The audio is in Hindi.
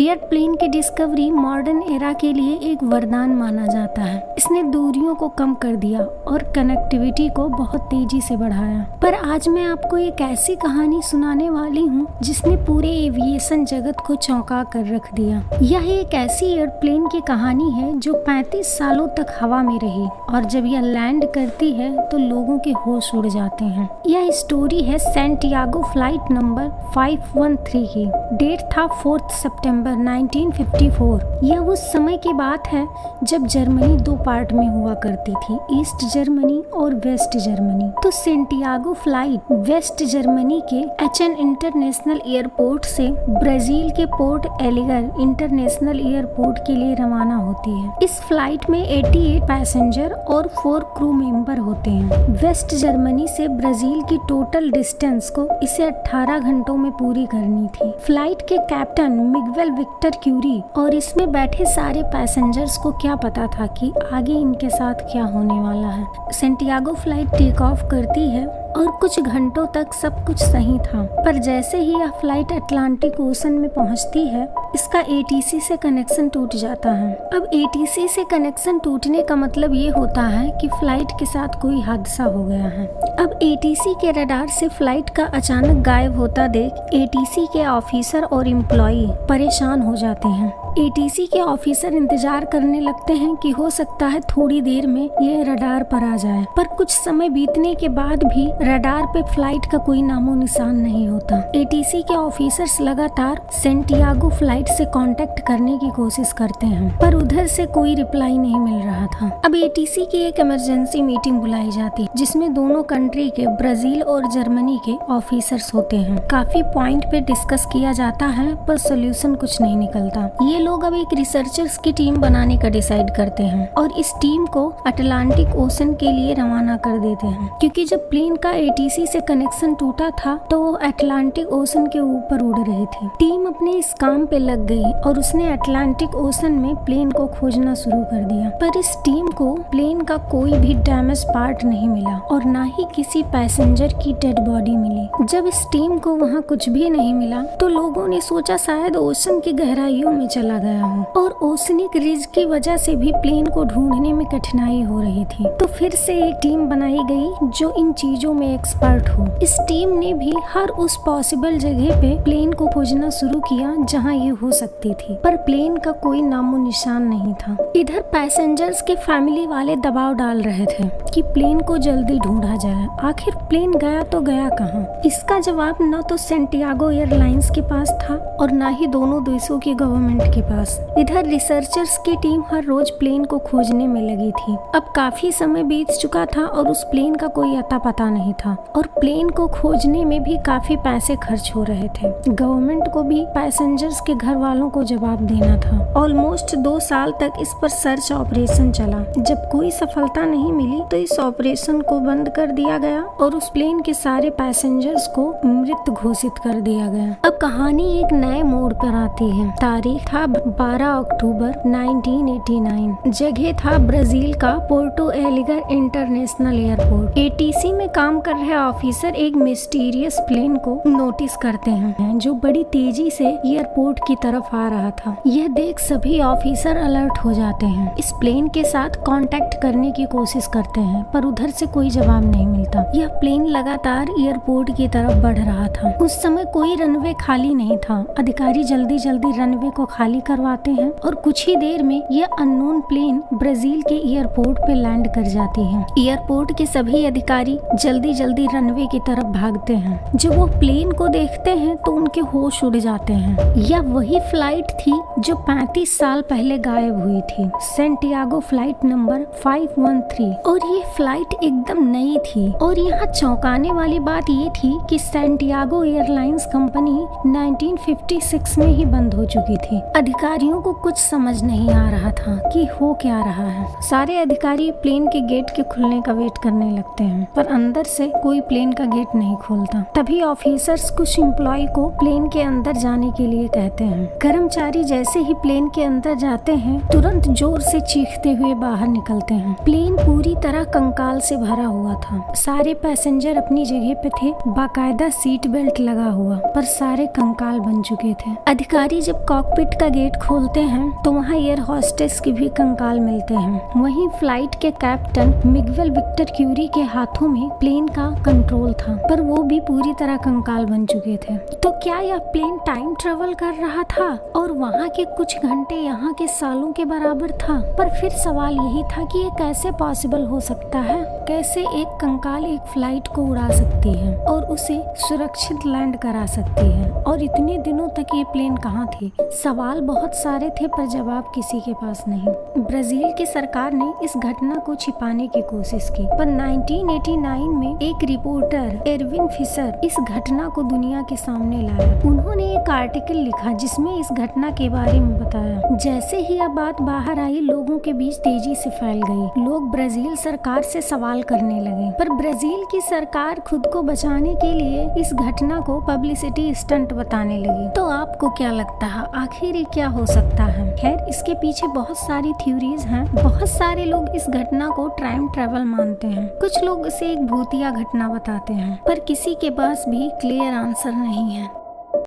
एयरप्लेन की डिस्कवरी मॉडर्न एरा के लिए एक वरदान माना जाता है। इसने दूरियों को कम कर दिया और कनेक्टिविटी को बहुत तेजी से बढ़ाया। पर आज मैं आपको एक ऐसी कहानी सुनाने वाली हूँ जिसने पूरे एविएशन जगत को चौंका कर रख दिया। यह एक ऐसी एयरप्लेन की कहानी है जो 35 सालों तक हवा में रही और जब यह लैंड करती है तो लोगों के होश उड़ जाते हैं। यह स्टोरी है सैंटियागो फ्लाइट नंबर 513 की। डेट था 4 सितंबर 1954। यह उस समय की बात है जब जर्मनी दो पार्ट में हुआ करती थी, ईस्ट जर्मनी और वेस्ट जर्मनी। तो सैंटियागो फ्लाइट वेस्ट जर्मनी के एचएन इंटरनेशनल एयरपोर्ट से ब्राजील के पोर्ट एलिगर इंटरनेशनल एयरपोर्ट के लिए रवाना होती है। इस फ्लाइट में 88 पैसेंजर और 4 क्रू मेंबर होते हैं। वेस्ट जर्मनी से ब्राजील की टोटल डिस्टेंस को इसे 18 घंटों में पूरी करनी थी। फ्लाइट के कैप्टन मिगवेल विक्टर क्यूरी और इसमें बैठे सारे पैसेंजर्स को क्या पता था कि आगे इनके साथ क्या होने वाला है। सैंटियागो फ्लाइट टेक ऑफ करती है और कुछ घंटों तक सब कुछ सही था, पर जैसे ही यह फ्लाइट अटलांटिक ओशन में पहुंचती है इसका एटीसी से कनेक्शन टूट जाता है। अब एटीसी से कनेक्शन टूटने का मतलब ये होता है कि फ्लाइट के साथ कोई हादसा हो गया है। अब एटीसी के रडार से फ्लाइट का अचानक गायब होता देख एटीसी के ऑफिसर और एम्प्लॉई परेशान हो जाते हैं। एटीसी के ऑफिसर इंतजार करने लगते हैं कि हो सकता है थोड़ी देर में ये रडार पर आ जाए, पर कुछ समय बीतने के बाद भी रडार पे फ्लाइट का कोई नामो निशान नहीं होता। एटीसी के ऑफिसर्स लगातार सैंटियागो फ्लाइट से कांटेक्ट करने की कोशिश करते हैं, पर उधर से कोई रिप्लाई नहीं मिल रहा था। अब एटीसी की एक इमरजेंसी मीटिंग बुलाई जाती जिसमें दोनों कंट्री के ब्राजील और जर्मनी के ऑफिसर्स होते हैं। काफी पॉइंट पे डिस्कस किया जाता है पर सोल्यूशन कुछ नहीं निकलता। ये लोग अब एक रिसर्चर्स की टीम बनाने का डिसाइड करते हैं और इस टीम को अटलांटिक ओशन के लिए रवाना कर देते हैं, क्योंकि जब प्लेन का एटीसी से कनेक्शन टूटा था तो वो अटलांटिक ओशन के ऊपर उड़ रही थी। टीम अपने इस काम पे लग गई और उसने अटलांटिक ओशन में प्लेन को खोजना शुरू कर दिया, पर इस टीम को प्लेन का कोई भी डैमेज पार्ट नहीं मिला और ना ही किसी पैसेंजर की डेड बॉडी मिली। जब इस टीम को वहाँ कुछ भी नहीं मिला तो लोगों ने सोचा शायद ओशन की गहराइयों में चला गया हूँ और ओशनिक रिज की वजह से भी प्लेन को ढूंढने में कठिनाई हो रही थी। तो फिर से एक टीम बनाई गई जो इन चीजों में एक्सपर्ट हो। इस टीम ने भी हर उस पॉसिबल जगह पे प्लेन को खोजना शुरू किया जहाँ ये हो सकती थी, पर प्लेन का कोई नामो निशान नहीं था। इधर पैसेंजर्स के फैमिली वाले दबाव डाल रहे थे कि प्लेन को जल्दी ढूंढा जाए, आखिर प्लेन गया तो गया कहाँ। इसका जवाब न तो सैंटियागो एयरलाइंस के पास था और न ही दोनों देशों की गवर्नमेंट के पास। इधर रिसर्चर्स की टीम हर रोज प्लेन को खोजने में लगी थी। अब काफी समय बीत चुका था और उस प्लेन का कोई अता पता नहीं था और प्लेन को खोजने में भी काफी पैसे खर्च हो रहे थे। गवर्नमेंट को भी पैसेंजर्स के घर वालों को जवाब देना था। ऑलमोस्ट 2 साल तक इस पर सर्च ऑपरेशन चला। जब कोई सफलता नहीं मिली तो इस ऑपरेशन को बंद कर दिया गया और उस प्लेन के सारे पैसेंजर्स को मृत घोषित कर दिया गया। अब कहानी एक नए मोड़ पर आती है। तारीख था 12 अक्टूबर 1989। जगह था ब्राजील का पोर्टो एलिगर इंटरनेशनल एयरपोर्ट। एटीसी में काम कर रहे ऑफिसर एक मिस्टीरियस प्लेन को नोटिस करते हैं जो बड़ी तेजी से एयरपोर्ट की तरफ आ रहा था। यह देख सभी ऑफिसर अलर्ट हो जाते हैं। इस प्लेन के साथ कांटेक्ट करने की कोशिश करते हैं पर उधर से कोई जवाब नहीं मिलता। यह प्लेन लगातार एयरपोर्ट की तरफ बढ़ रहा था। उस समय कोई रनवे खाली नहीं था। अधिकारी जल्दी जल्दी रनवे को खाली करवाते हैं और कुछ ही देर में यह अननोन प्लेन ब्राजील के एयरपोर्ट पे लैंड कर जाती है। एयरपोर्ट के सभी अधिकारी जल्दी जल्दी रनवे की तरफ भागते हैं। जब वो प्लेन को देखते हैं तो उनके होश उड़ जाते हैं। यह वही फ्लाइट थी जो 35 साल पहले गायब हुई थी, सैंटियागो फ्लाइट नंबर 513। और ये फ्लाइट एकदम नई थी। और यहाँ चौंकाने वाली बात ये थी कि सैंटियागो एयरलाइंस कंपनी 1956 में ही बंद हो चुकी थी। अधिकारियों को कुछ समझ नहीं आ रहा था कि हो क्या रहा है। सारे अधिकारी प्लेन के गेट के खुलने का वेट करने लगते हैं पर अंदर से कोई प्लेन का गेट नहीं खोलता। तभी ऑफिसर्स कुछ एम्प्लॉय को प्लेन के अंदर जाने के लिए कहते हैं। कर्मचारी जैसे जैसे ही प्लेन के अंदर जाते हैं तुरंत जोर से चीखते हुए बाहर निकलते हैं। प्लेन पूरी तरह कंकाल से भरा हुआ था। सारे पैसेंजर अपनी जगह पे थे, बाकायदा सीट बेल्ट लगा हुआ, पर सारे कंकाल बन चुके थे। अधिकारी जब कॉकपिट का गेट खोलते हैं तो वहाँ एयर होस्टेस के भी कंकाल मिलते हैं। वहीं फ्लाइट के कैप्टन मिगवेल विक्टर क्यूरी के हाथों में प्लेन का कंट्रोल था, पर वो भी पूरी तरह कंकाल बन चुके थे। तो क्या यह प्लेन टाइम ट्रेवल कर रहा था और वहाँ के कुछ घंटे यहाँ के सालों के बराबर था? पर फिर सवाल यही था कि ये कैसे पॉसिबल हो सकता है? कैसे एक कंकाल एक फ्लाइट को उड़ा सकती है और उसे सुरक्षित लैंड करा सकती है? और इतने दिनों तक ये प्लेन कहाँ थी? सवाल बहुत सारे थे पर जवाब किसी के पास नहीं। ब्राजील की सरकार ने इस घटना को छिपाने की कोशिश की, पर 1989 में एक रिपोर्टर एरविन फिशर इस घटना को दुनिया के सामने लाया। उन्होंने एक आर्टिकल लिखा जिसमें इस घटना के बारे में बताया। जैसे ही यह बात बाहर आई, लोगों के बीच तेजी से फैल गई। लोग ब्राजील सरकार से सवाल करने लगे, पर ब्राजील की सरकार खुद को बचाने के लिए इस घटना को पब्लिसिटी स्टंट बताने लगी। तो आपको क्या लगता है आखिर ये क्या हो सकता है? खैर, इसके पीछे बहुत सारी थ्योरीज हैं। बहुत सारे लोग इस घटना को टाइम ट्रेवल मानते हैं, कुछ लोग इसे एक भूतिया घटना बताते हैं, पर किसी के पास भी क्लियर आंसर नहीं है।